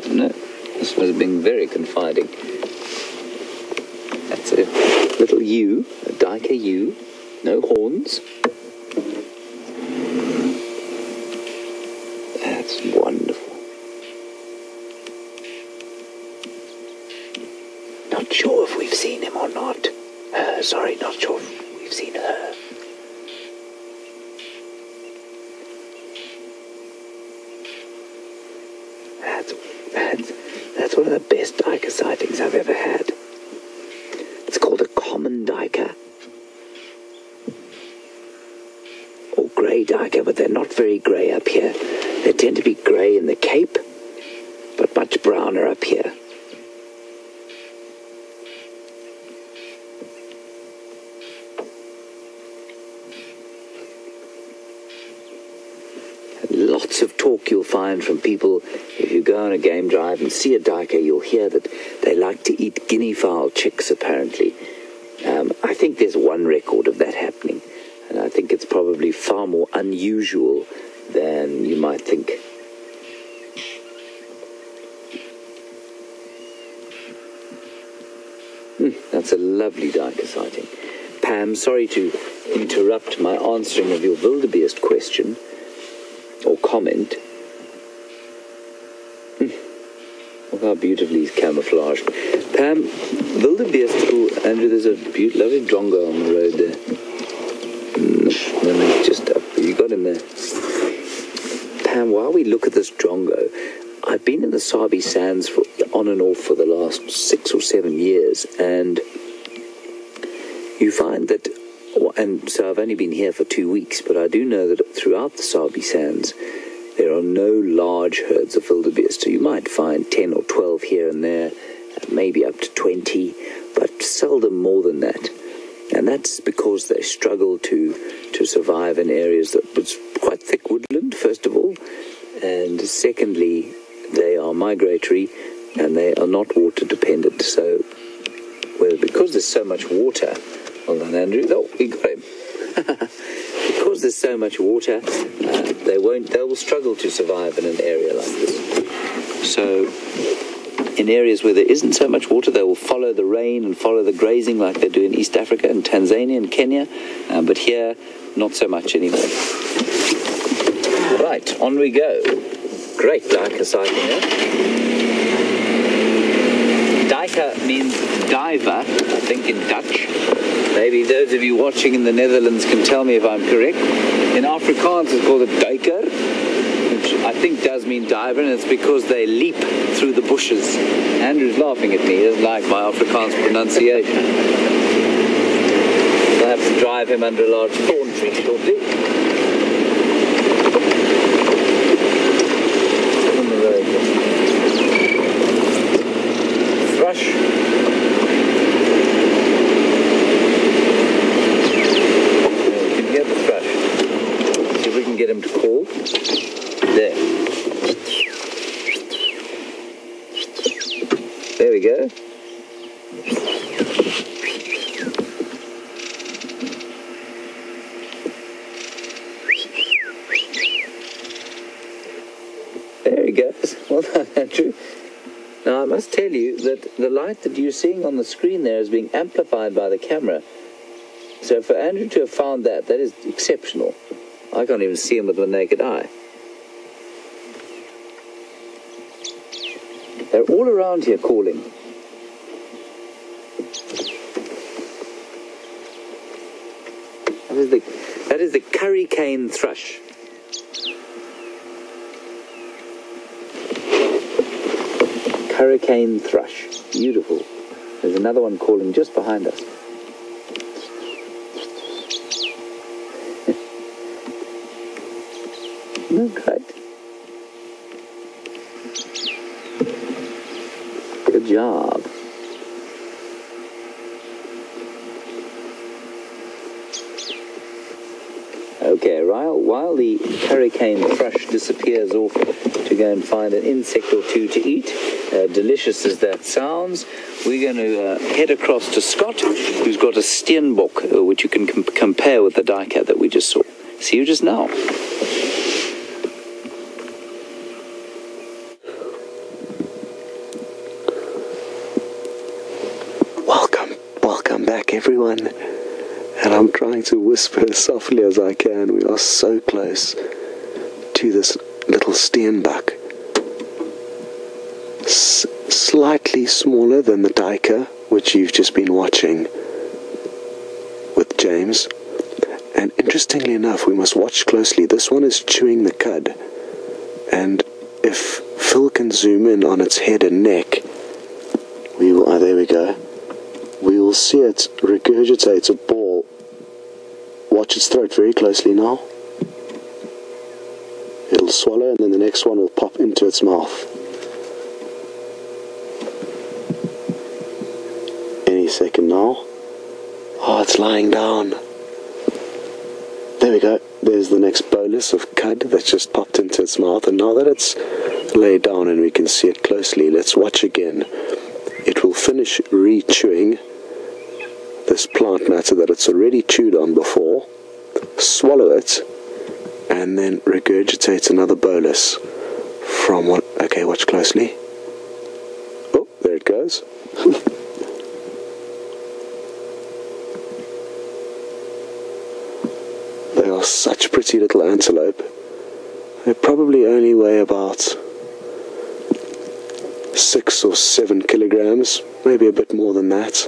Oh, no, this was being very confiding. That's a little ewe, a Dyker ewe, no horns. That's wonderful. Not sure if we've seen him or not. Sorry, not sure if we've seen her. That's one of the best Dyker sightings I've ever had. It's called a common Dyker. Or grey Dyker, but they're not very grey up here. They tend to be grey in the Cape, but much browner up here. Lots of talk you'll find from people. If you go on a game drive and see a Dyker, you'll hear that they like to eat guinea fowl chicks, apparently. I think there's one record of that happening, and I think it's probably far more unusual than you might think. That's a lovely Dyker sighting. Pam, sorry to interrupt my answering of your wildebeest question or comment. Look how beautifully he's camouflaged. Pam, wildebeest, oh, Andrew, there's a lovely drongo on the road there. And just up, you got him there. Pam, while we look at this drongo, I've been in the Sabi Sands on and off for the last 6 or 7 years, and you find that, and so I've only been here for 2 weeks, but I do know that throughout the Sabi Sands, there are no large herds of wildebeest. So you might find 10 or 12 here and there, maybe up to 20, but seldom more than that. And that's because they struggle to survive in areas that was quite thick woodland, first of all, and secondly, they are migratory and they are not water dependent. So, because there's so much water, hold on, Andrew. Oh, we got him. Because there's so much water, they will struggle to survive in an area like this. So, in areas where there isn't so much water, they will follow the rain and follow the grazing like they do in East Africa and Tanzania and Kenya. But here, not so much anymore. Right, on we go. Great Dyker sighting there. Dyker means diver, I think, in Dutch. Maybe those of you watching in the Netherlands can tell me if I'm correct. In Afrikaans it's called a duiker, which I think does mean diver, and it's because they leap through the bushes. Andrew's laughing at me. He doesn't like my Afrikaans pronunciation. I'll have to drive him under a large thorn tree shortly. On the road. Thrush. Get him to call. There. There we go. There he goes. Well done, Andrew. Now I must tell you that the light that you're seeing on the screen there is being amplified by the camera. So for Andrew to have found that is exceptional. I can't even see him with the naked eye. They're all around here calling. That is the curry cane thrush. Hurricane thrush. Beautiful. There's another one calling just behind us. No, great. Good job. Okay, while the hurricane thrush disappears off to go and find an insect or two to eat, delicious as that sounds, we're going to head across to Scott, who's got a steenbok, which you can compare with the duiker that we just saw. See you just now. back, everyone. And I'm trying to whisper as softly as I can. We are so close to this little steenbok. Slightly smaller than the duiker, which you've just been watching with James. And interestingly enough, we must watch closely. This one is chewing the cud. And if Phil can zoom in on its head and neck, we will, there we go. We will see it regurgitate a ball. Watch its throat very closely now. It'll swallow and then the next one will pop into its mouth. Any second now. Oh, it's lying down. There we go. There's the next bolus of cud that's just popped into its mouth. And now that it's laid down and we can see it closely, let's watch again. It will finish re-chewing this plant matter that it's already chewed on before, swallow it, and then regurgitate another bolus from what... Okay, watch closely. Oh, there it goes. They are such pretty little antelope. They probably only weigh about 6 or 7 kilograms, maybe a bit more than that.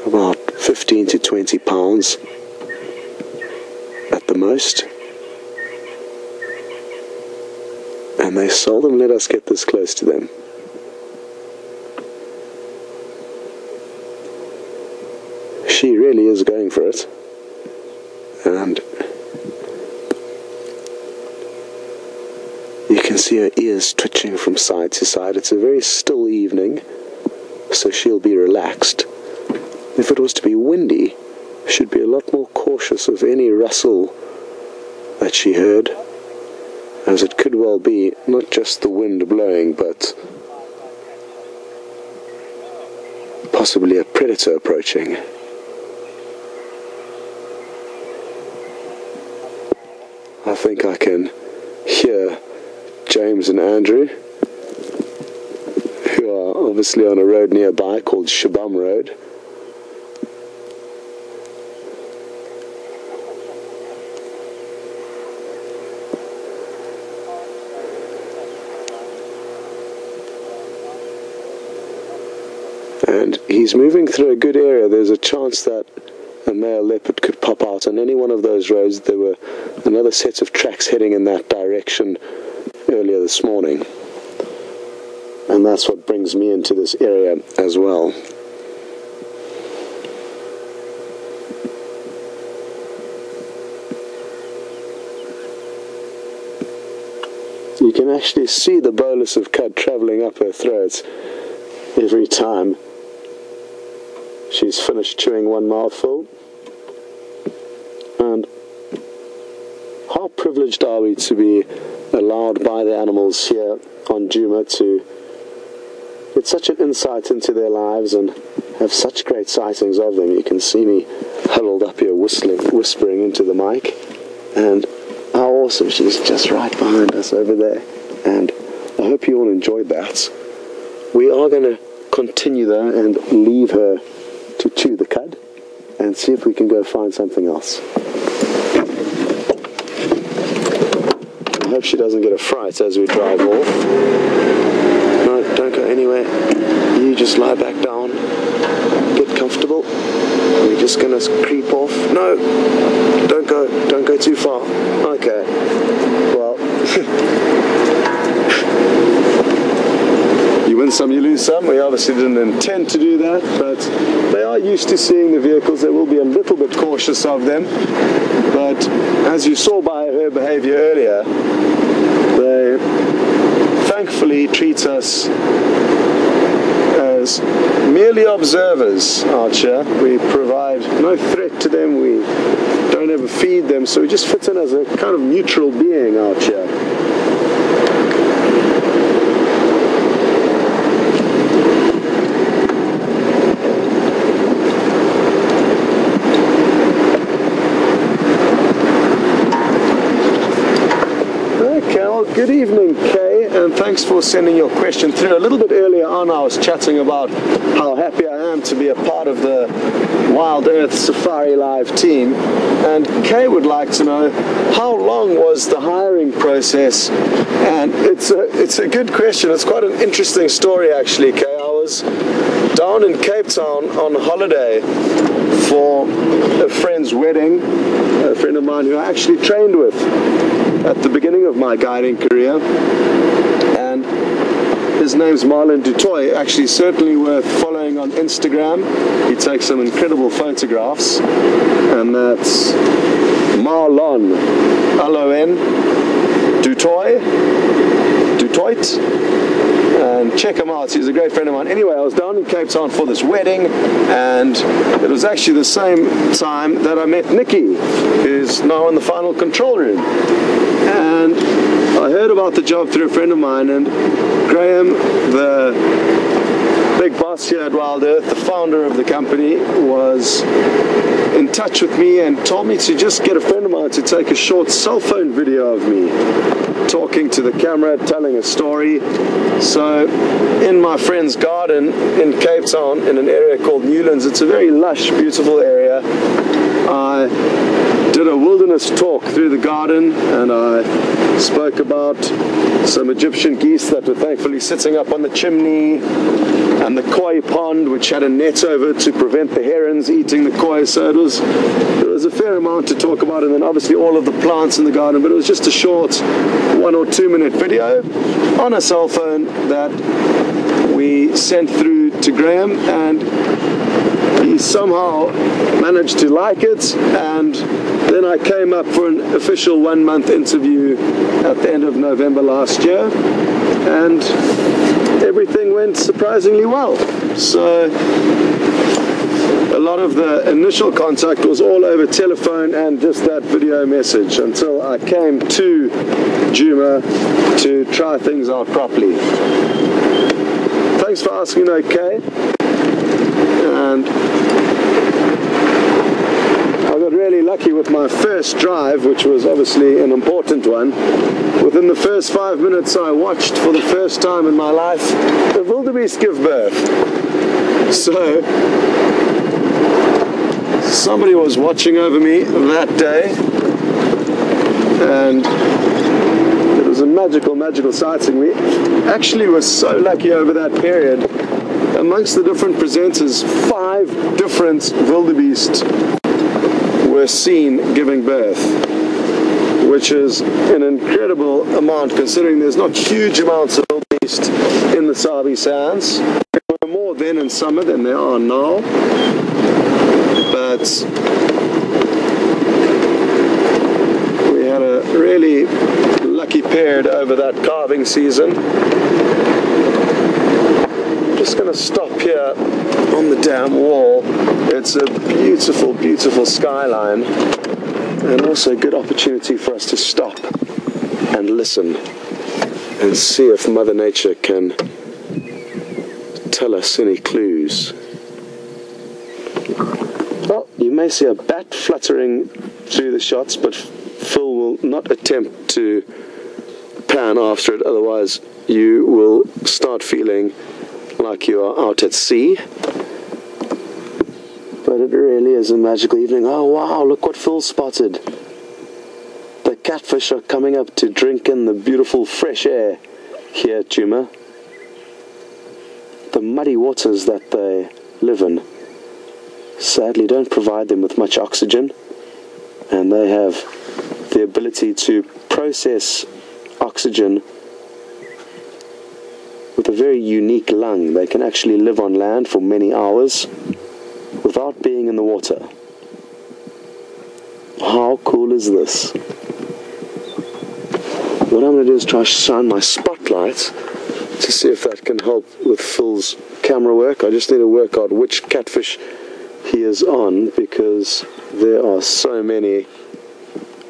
About 15 to 20 pounds at the most. And they seldom let us get this close to them. She really is going for it. And you can see her ears twitching from side to side. It's a very still evening, so she'll be relaxed. If it was to be windy, she'd be a lot more cautious of any rustle that she heard, as it could well be not just the wind blowing, but possibly a predator approaching. I think I can hear James and Andrew, who are obviously on a road nearby called Shabam Road. And he's moving through a good area. There's a chance that a male leopard could pop out on any one of those roads. There were another set of tracks heading in that direction earlier this morning. And that's what brings me into this area as well. You can actually see the bolus of cud travelling up her throat every time she's finished chewing one mouthful. And how privileged are we to be allowed by the animals here on Djuma to get such an insight into their lives and have such great sightings of them. You can see me huddled up here whispering into the mic, and how awesome, she's just right behind us over there. And I hope you all enjoyed that. We are going to continue though and leave her to chew the cud and see if we can go find something else. I hope she doesn't get a fright as we drive off. No, don't go anywhere. You just lie back down, get comfortable. We're just going to creep off. No, don't go too far. Okay, well, you win some, you lose some. We obviously didn't intend to do that, but they are used to seeing the vehicles. They will be a little bit cautious of them, but as you saw by her behavior earlier, they thankfully treat us as merely observers out here. We provide no threat to them, we don't ever feed them, so we just fit in as a kind of neutral being out here. Okay, well, good evening, Kay and thanks for sending your question through. A little bit earlier on I was chatting about how happy I am to be a part of the WildEarth Safari Live team, and Kay would like to know how long was the hiring process. And it's a good question. It's quite an interesting story actually, Kay. I was down in Cape Town on holiday for a friend's wedding, a friend of mine who I actually trained with at the beginning of my guiding career, and his name's Marlon Dutoy. Actually certainly worth following on Instagram. He takes some incredible photographs, and that's Marlon, L-O-N, Dutoy, and check him out. He's a great friend of mine. Anyway, I was down in Cape Town for this wedding, and it was actually the same time that I met Nikki, who's now in the final control room. And I heard about the job through a friend of mine, and Graham, the big boss here at WildEarth, the founder of the company, was in touch with me and told me to just get a friend of mine to take a short cell phone video of me talking to the camera, telling a story. So in my friend's garden in Cape Town, in an area called Newlands, it's a very lush, beautiful area, I did a wilderness talk through the garden, and I spoke about some Egyptian geese that were thankfully sitting up on the chimney, and the koi pond, which had a net over it to prevent the herons eating the koi. So there was a fair amount to talk about, and then obviously all of the plants in the garden. But it was just a short 1 or 2 minute video on a cell phone that we sent through to Graham, and he somehow managed to like it. And then I came up for an official 1 month interview at the end of November last year, and everything went surprisingly well. So a lot of the initial contact was all over telephone and just that video message, until I came to Djuma to try things out properly. Thanks for asking, okay? And I got really lucky with my first drive, which was obviously an important one. Within the first 5 minutes I watched, for the first time in my life, the wildebeest give birth. So somebody was watching over me that day, and it was a magical sighting. We actually were so lucky over that period. Amongst the different presenters, 5 different wildebeest were seen giving birth, which is an incredible amount considering there's not huge amounts of wildebeest in the Sabi Sands. There were more then in summer than there are now, but we had a really lucky period over that calving season. I'm just going to stop here on the dam wall. It's a beautiful skyline, and also a good opportunity for us to stop and listen and see if Mother Nature can tell us any clues. Well, you may see a bat fluttering through the shots, but Phil will not attempt to pan after it, otherwise you will start feeling like you are out at sea. But it really is a magical evening. Oh wow, look what Phil spotted. The catfish are coming up to drink in the beautiful fresh air here at Djuma. The muddy waters that they live in sadly don't provide them with much oxygen, and they have the ability to process oxygen with a very unique lung. They can actually live on land for many hours without being in the water. How cool is this? What I'm going to do is try to shine my spotlight to see if that can help with Phil's camera work. I just need to work out which catfish he is on, because there are so many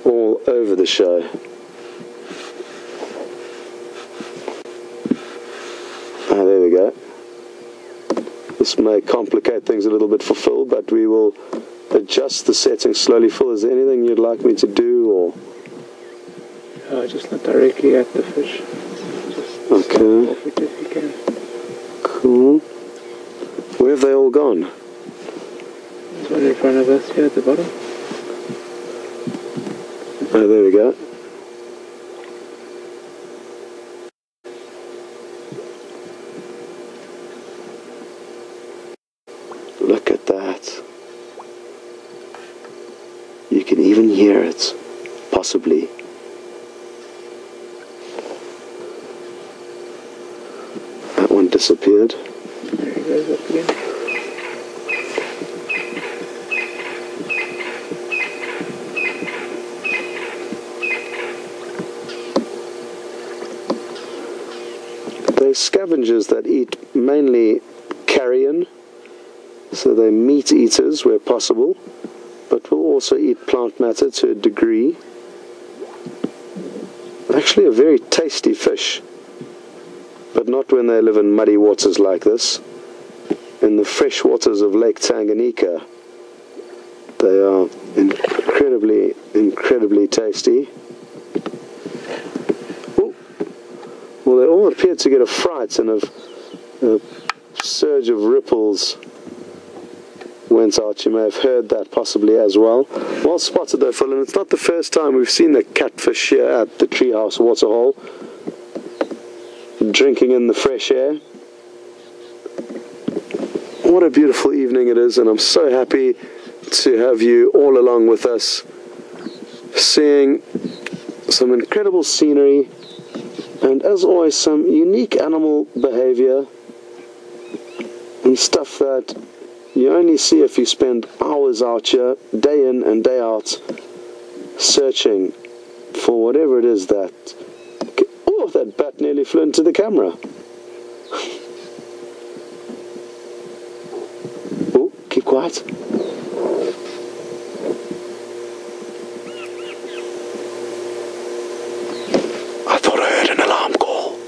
all over the show. Ah, there we go. This may complicate things a little bit for Phil, but we will adjust the settings slowly. Phil, is there anything you'd like me to do, or? Just not directly at the fish. Okay. Off it if you can. Cool. Where have they all gone? There's one in front of us here at the bottom. Oh, there we go. Look at that. You can even hear it, possibly. That one disappeared. There he goes up again. They're scavengers that eat mainly carrion, so they're meat eaters where possible, but will also eat plant matter to a degree. Actually a very tasty fish, but not when they live in muddy waters like this. In the fresh waters of Lake Tanganyika, they are incredibly tasty. Ooh. Well, they all appear to get a fright, and a surge of ripples went out. You may have heard that possibly as well. Well spotted though, Phil, and it's not the first time we've seen the catfish here at the Treehouse Waterhole, drinking in the fresh air. What a beautiful evening it is, and I'm so happy to have you all along with us, seeing some incredible scenery, and as always some unique animal behavior and stuff that you only see if you spend hours out here, day in and day out, searching for whatever it is that... Oh, that bat nearly flew into the camera. Oh, keep quiet. I thought I heard an alarm call.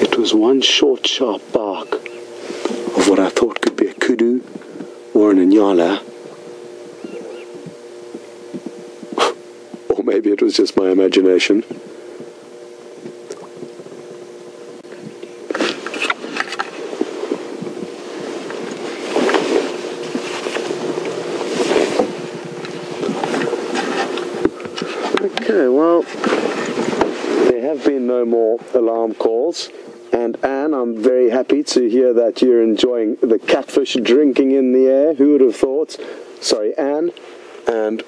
It was one short, sharp bark of what I thought could be a kudu or an inyala. Or maybe it was just my imagination. Okay, well, there have been no more alarm calls. And Anne, I'm very happy to hear that you're enjoying the catfish drinking in the air. Who would have thought? Sorry, Anne. And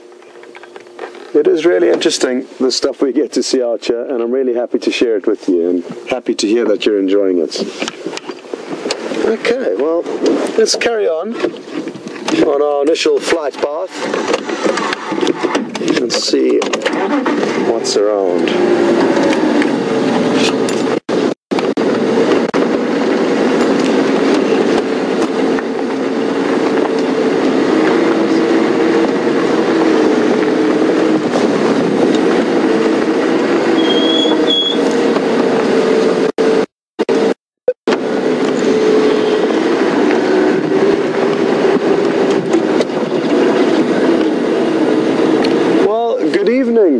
it is really interesting, the stuff we get to see out here, and I'm really happy to share it with you, and happy to hear that you're enjoying it. Okay, well, let's carry on our initial flight path and see what's around.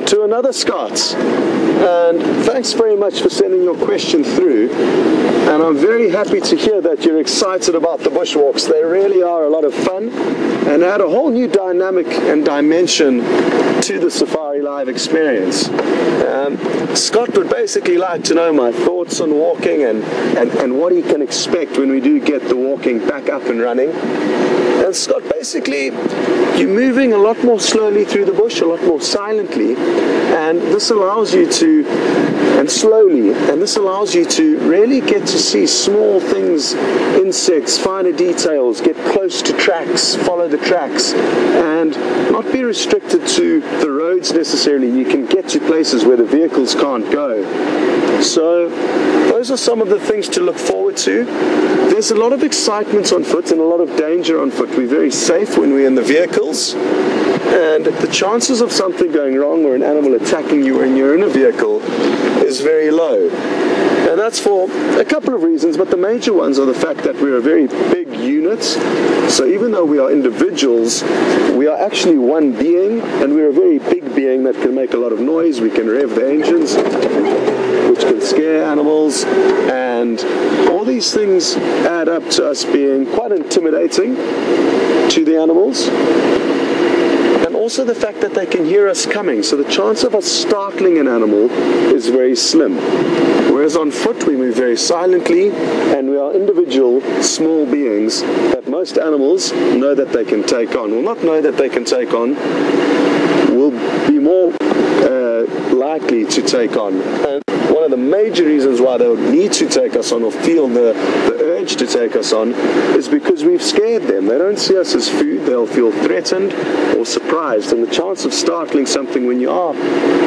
To another Scots, and thanks very much for sending your question through, and I'm very happy to hear that you're excited about the bushwalks. They really are a lot of fun and add a whole new dynamic and dimension to the Safari Live experience. Scott would basically like to know my thoughts on walking and what he can expect when we do get the walking back up and running. And Scott, basically, you're moving a lot more slowly through the bush, a lot more silently, and this allows you to, and slowly, and this allows you to really get to see small things, insects, finer details, get close to tracks, follow the tracks, and not be restricted to the roads necessarily. You can get to places where the vehicles can't go. So those are some of the things to look forward to. There's a lot of excitement on foot and a lot of danger on foot. We're very safe when we're in the vehicles, and the chances of something going wrong or an animal attacking you when you're in a vehicle is very low. And that's for a couple of reasons, but the major ones are the fact that we're a very big unit. So even though we are individuals, we are actually one being, and we're a very big being that can make a lot of noise. We can rev the engines, which can scare animals, and all these things add up to us being quite intimidating to the animals. And also the fact that they can hear us coming, so the chance of us startling an animal is very slim. Whereas on foot we move very silently, and we are individual small beings that most animals know that they can take on. Will not know that they can take on, will be more likely to take on. And one of the major reasons why they would need to take us on or feel the urge to take us on is because we've scared them. They don't see us as food, they'll feel threatened or surprised, and the chance of startling something when you are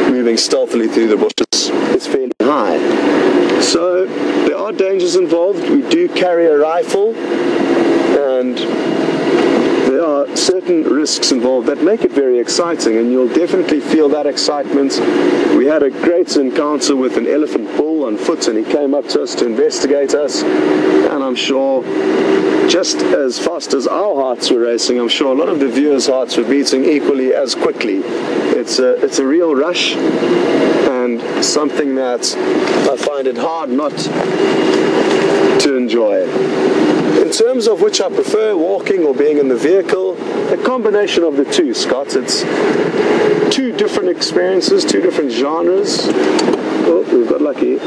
moving stealthily through the bushes is fairly high. So there are dangers involved. We do carry a rifle, and there are certain risks involved that make it very exciting, and you'll definitely feel that excitement. We had a great encounter with an elephant bull on foot, and he came up to us to investigate us, and I'm sure just as fast as our hearts were racing, I'm sure a lot of the viewers' hearts were beating equally as quickly. It's a real rush, and something that I find it hard not to enjoy. In terms of which I prefer, walking or being in the vehicle, a combination of the two, Scott. It's two different experiences, two different genres. Oh, we've got lucky.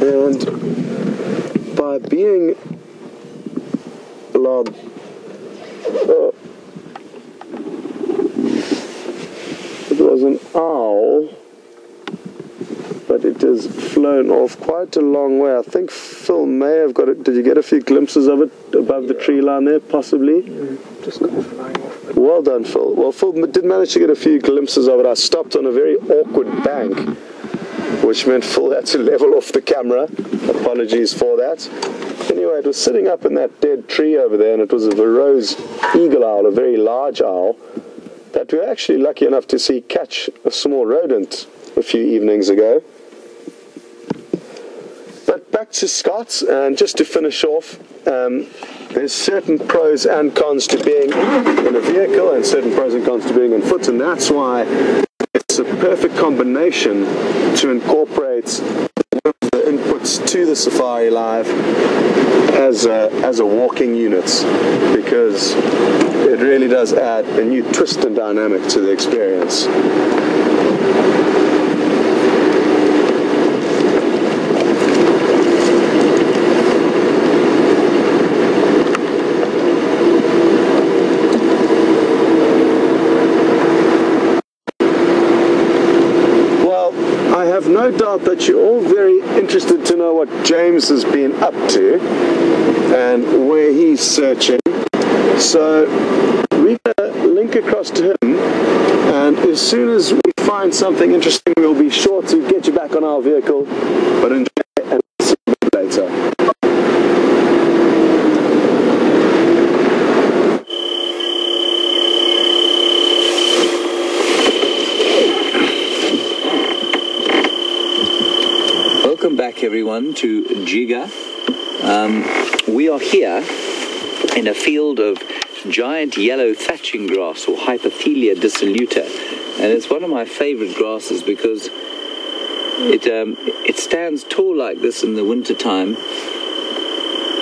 And by being allowed... it was an owl, but it has flown off quite a long way. I think Phil may have got it. Did you get a few glimpses of it above the tree line there, possibly? Just got flying off. Well done, Phil. Well, Phil did manage to get a few glimpses of it. I stopped on a very awkward bank, which meant Phil had to level off the camera. Apologies for that. Anyway, it was sitting up in that dead tree over there, and it was a Verreaux's eagle owl, a very large owl, that we were actually lucky enough to see catch a small rodent a few evenings ago. But back to Scott, and just to finish off, there's certain pros and cons to being in a vehicle and certain pros and cons to being on foot, and that's why it's a perfect combination to incorporate the inputs to the Safari Live as a walking unit, because it really does add a new twist and dynamic to the experience. No doubt that you're all very interested to know what James has been up to and where he's searching. So we're going to link across to him, and as soon as we find something interesting, we'll be sure to get you back on our vehicle. But enjoy, and see you later. Welcome back, everyone, to Jiga. We are here in a field of giant yellow thatching grass, or Hypothelia dissoluta, and it's one of my favorite grasses because it stands tall like this in the winter time,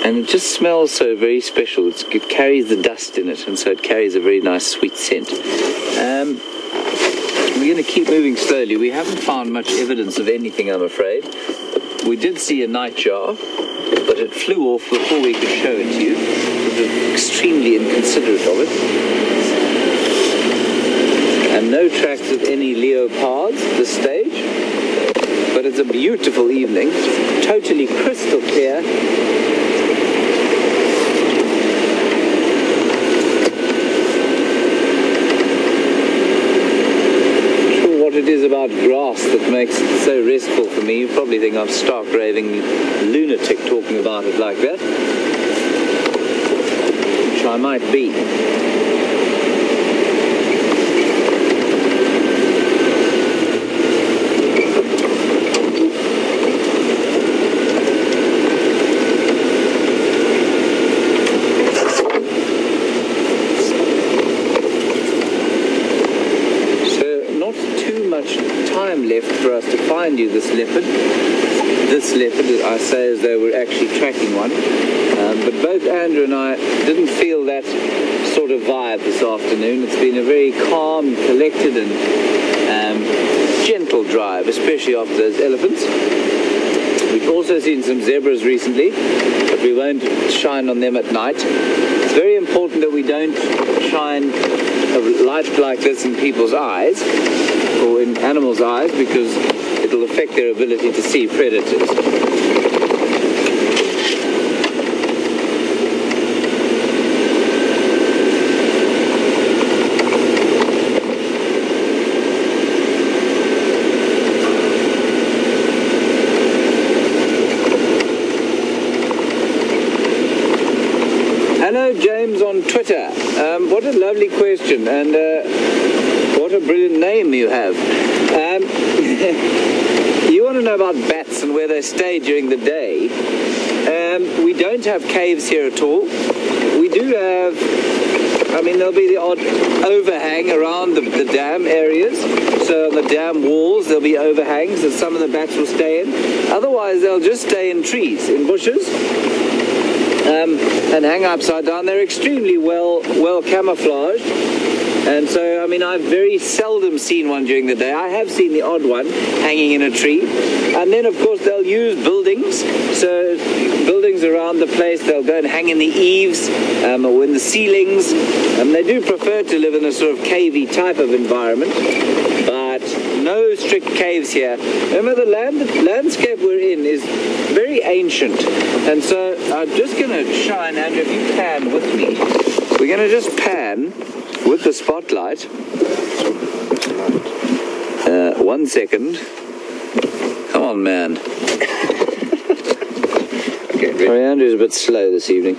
and it just smells so very special. It carries the dust in it, and so it carries a very nice sweet scent. We're going to keep moving slowly. We haven't found much evidence of anything, I'm afraid. We did see a nightjar, but it flew off before we could show it to you. It was extremely inconsiderate of it. And no tracks of any leopards at this stage. But it's a beautiful evening, totally crystal clear. It is about grass that makes it so restful for me. You probably think I'm stark raving lunatic talking about it like that, which I might be. Left for us to find you this leopard. This leopard, I say as though we're actually tracking one. But both Andrew and I didn't feel that sort of vibe this afternoon. It's been a very calm, collected and gentle drive, especially after those elephants. We've also seen some zebras recently, but we won't shine on them at night. It's very important that we don't shine a light like this in people's eyes or in animals' eyes, because it'll affect their ability to see predators. Hello, James on Twitter. What a lovely question, and what a brilliant name you have. You want to know about bats and where they stay during the day. We don't have caves here at all. We do have, I mean, there'll be the odd overhang around the dam areas. So on the dam walls, there'll be overhangs that some of the bats will stay in. Otherwise, they'll just stay in trees, in bushes. And hang upside down. They're extremely well camouflaged, and so I mean I've very seldom seen one during the day. I have seen the odd one hanging in a tree, and then of course they'll use buildings. So buildings around the place, they'll go and hang in the eaves or in the ceilings. They do prefer to live in a sort of cavey type of environment, but no strict caves here. Remember, the landscape we're in is very ancient, and so I'm just going to shine, Andrew, if you pan with me. We're going to just pan with the spotlight. 1 second. Come on, man. Okay, sorry, Andrew's a bit slow this evening.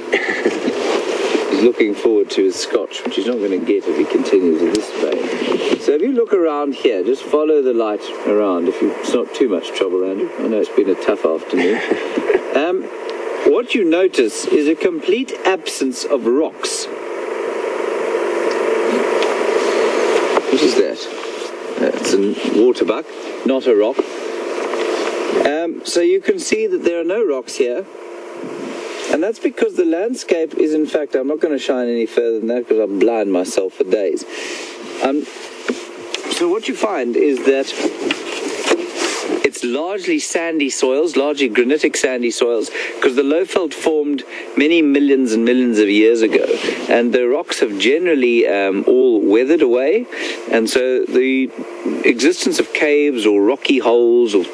He's looking forward to his scotch, which he's not going to get if he continues at this pace. So if you look around here, just follow the light around. It's not too much trouble, Andrew. I know it's been a tough afternoon. What you notice is a complete absence of rocks. What is that? It's a waterbuck, not a rock. So you can see that there are no rocks here. And that's because the landscape is, in fact, I'm not going to shine any further than that because I'll blind myself for days. So what you find is that it's largely sandy soils, largely granitic sandy soils, because the lowveld formed many millions and millions of years ago, and the rocks have generally all weathered away, and so the existence of caves or rocky holes or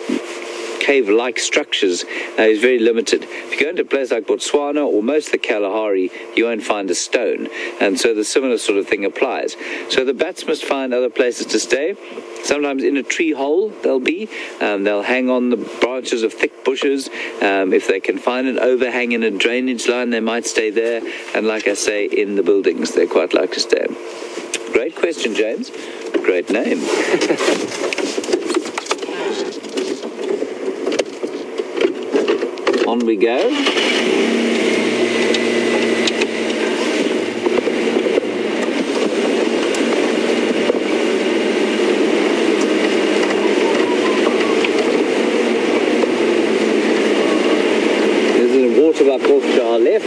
cave-like structures is very limited. If you go into a place like Botswana or most of the Kalahari, you won't find a stone, and so the similar sort of thing applies. So the bats must find other places to stay. Sometimes in a tree hole they'll hang on the branches of thick bushes. If they can find an overhang in a drainage line, they might stay there, and like I say, in the buildings they quite like to stay. Great question, James. Great name. On we go. There's a waterbuck off to our left,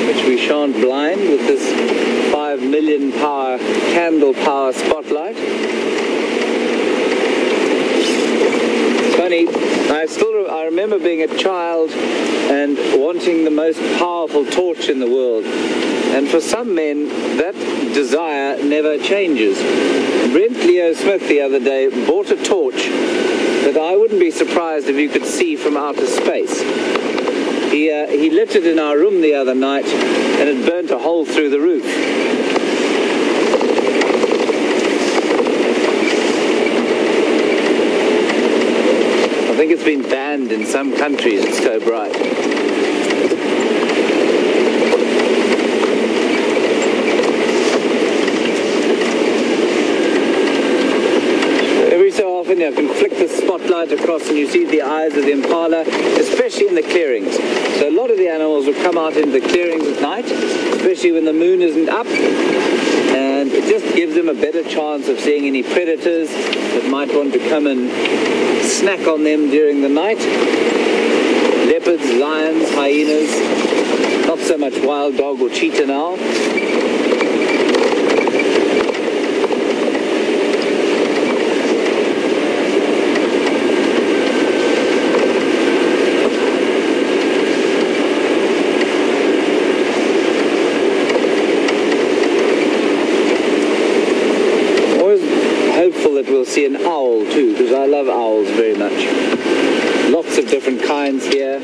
which we shan't blind with this 5 million power candle power spotlight. It's funny, I remember being a child and wanting the most powerful torch in the world, and for some men that desire never changes. Brent Leo Smith the other day bought a torch that I wouldn't be surprised if you could see from outer space. He lit it in our room the other night and it burnt a hole through the roof. think it's been banned in some countries, it's so bright. Every so often I can flick the spotlight across and you see the eyes of the impala, especially in the clearings. So a lot of the animals will come out into the clearings at night, especially when the moon isn't up, and it just gives them a better chance of seeing any predators that might want to come and snack on them during the night. Leopards, lions, hyenas, not so much wild dog or cheetah now. That we'll see an owl too, because I love owls very much. Lots of different kinds here.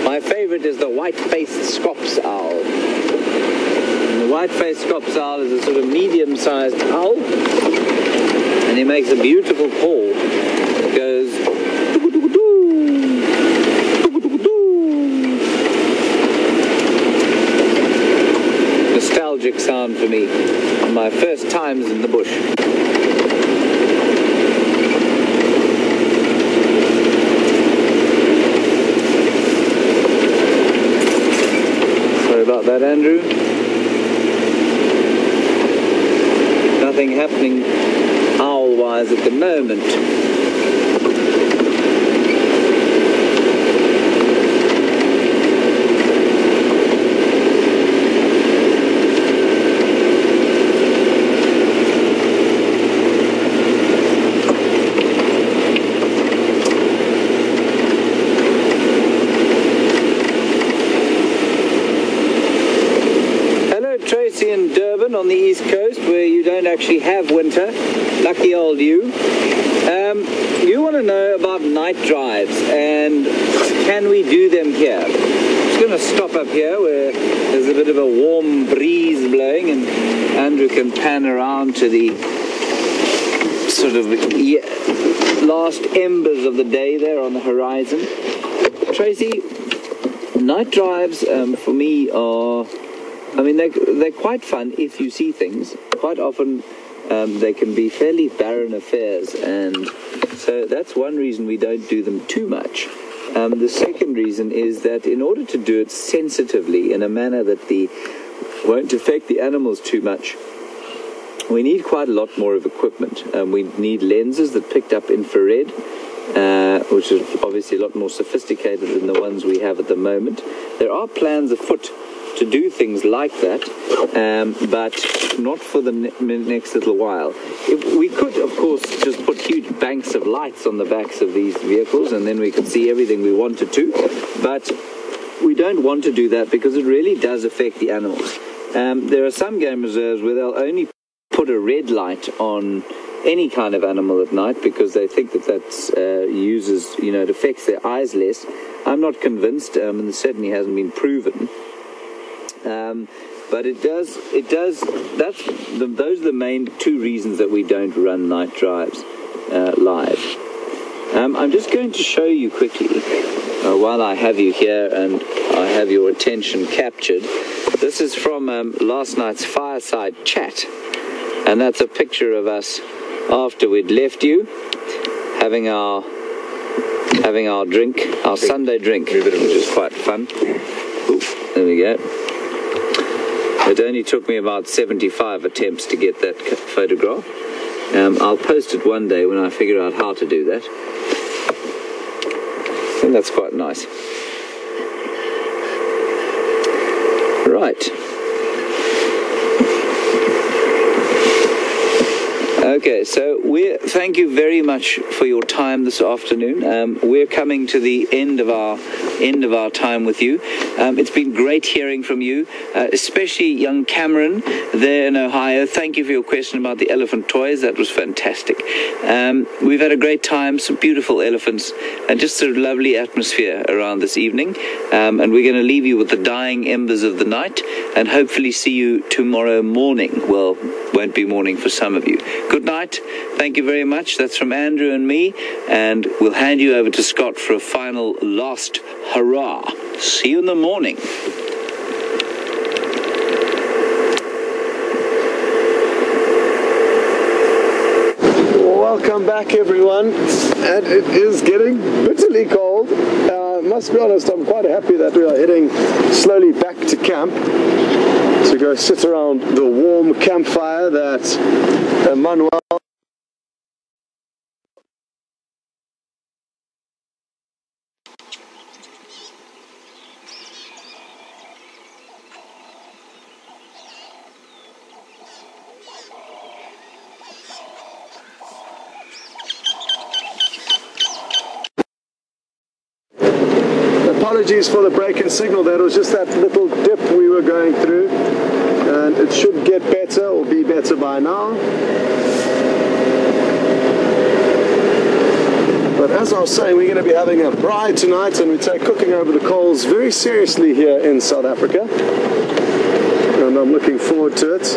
My favorite is the white-faced Scops owl. And the white-faced Scops owl is a sort of medium-sized owl, and he makes a beautiful call. It goes nostalgic sound for me on my first times in the bush. Sorry about that, Andrew. Nothing happening owl-wise at the moment. In Durban on the east coast, where you don't actually have winter. Lucky old you. You want to know about night drives and can we do them here? I'm just going to stop up here where there's a bit of a warm breeze blowing, and Andrew can pan around to the sort of last embers of the day there on the horizon. Tracy, night drives for me are, I mean, they're quite fun if you see things. Quite often they can be fairly barren affairs, and so that's one reason we don't do them too much. The second reason is that in order to do it sensitively in a manner that won't affect the animals too much, we need quite a lot more of equipment. We need lenses that picked up infrared, which is obviously a lot more sophisticated than the ones we have at the moment. There are plans afoot to do things like that, but not for the next little while. We could, of course, just put huge banks of lights on the backs of these vehicles, and then we could see everything we wanted to, but we don't want to do that because it really does affect the animals. There are some game reserves where they'll only put a red light on any kind of animal at night because they think that it affects their eyes less. I'm not convinced, and it certainly hasn't been proven. But it does. Those are the main two reasons that we don't run night drives live. I'm just going to show you quickly while I have you here and I have your attention captured. This is from last night's fireside chat, and that's a picture of us after we'd left you, having our drink, our Sunday drink, which is quite fun. Ooh, there we go. It only took me about 75 attempts to get that photograph. I'll post it one day when I figure out how to do that. And that's quite nice. Right. Okay, so thank you very much for your time this afternoon. We're coming to the end of our time with you. It's been great hearing from you, especially young Cameron there in Ohio. Thank you for your question about the elephant toys. That was fantastic. We've had a great time, some beautiful elephants, and just a lovely atmosphere around this evening. And we're going to leave you with the dying embers of the night, and hopefully see you tomorrow morning. Well, won't be morning for some of you. Good good night. Thank you very much. That's from Andrew and me, and we'll hand you over to Scott for a final last hurrah. See you in the morning. Welcome back, everyone, and it is getting bitterly cold. Must be honest, I'm quite happy that we are heading slowly back to camp to go sit around the warm campfire that Manuel Apologies for the break in signal. That was just that little dip we were going through, and it should get better or be better by now. But as I was saying, we're going to be having a braai tonight, and we take cooking over the coals very seriously here in South Africa, and I'm looking forward to it.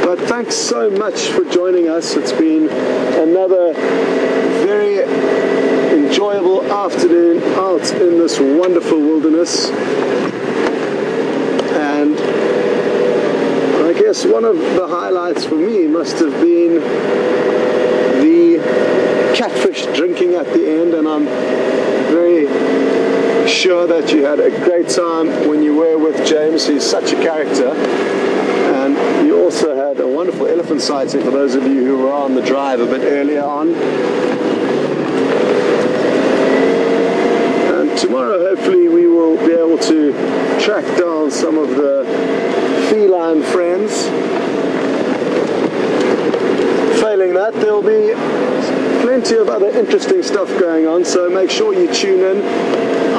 But thanks so much for joining us. It's been another very enjoyable afternoon out in this wonderful wilderness, and I guess one of the highlights for me must have been the catfish drinking at the end, and I'm very sure that you had a great time when you were with James. He's such a character. And you also had a wonderful elephant sighting for those of you who were on the drive a bit earlier on. Tomorrow, hopefully, we will be able to track down some of the feline friends. Failing that, there'll be plenty of other interesting stuff going on, so make sure you tune in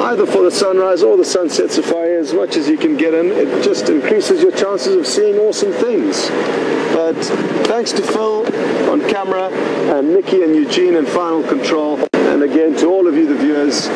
either for the sunrise or the sunset safari as much as you can get in. It just increases your chances of seeing awesome things. But thanks to Phil on camera, and Nikki and Eugene in final control, and again to all of you, the viewers,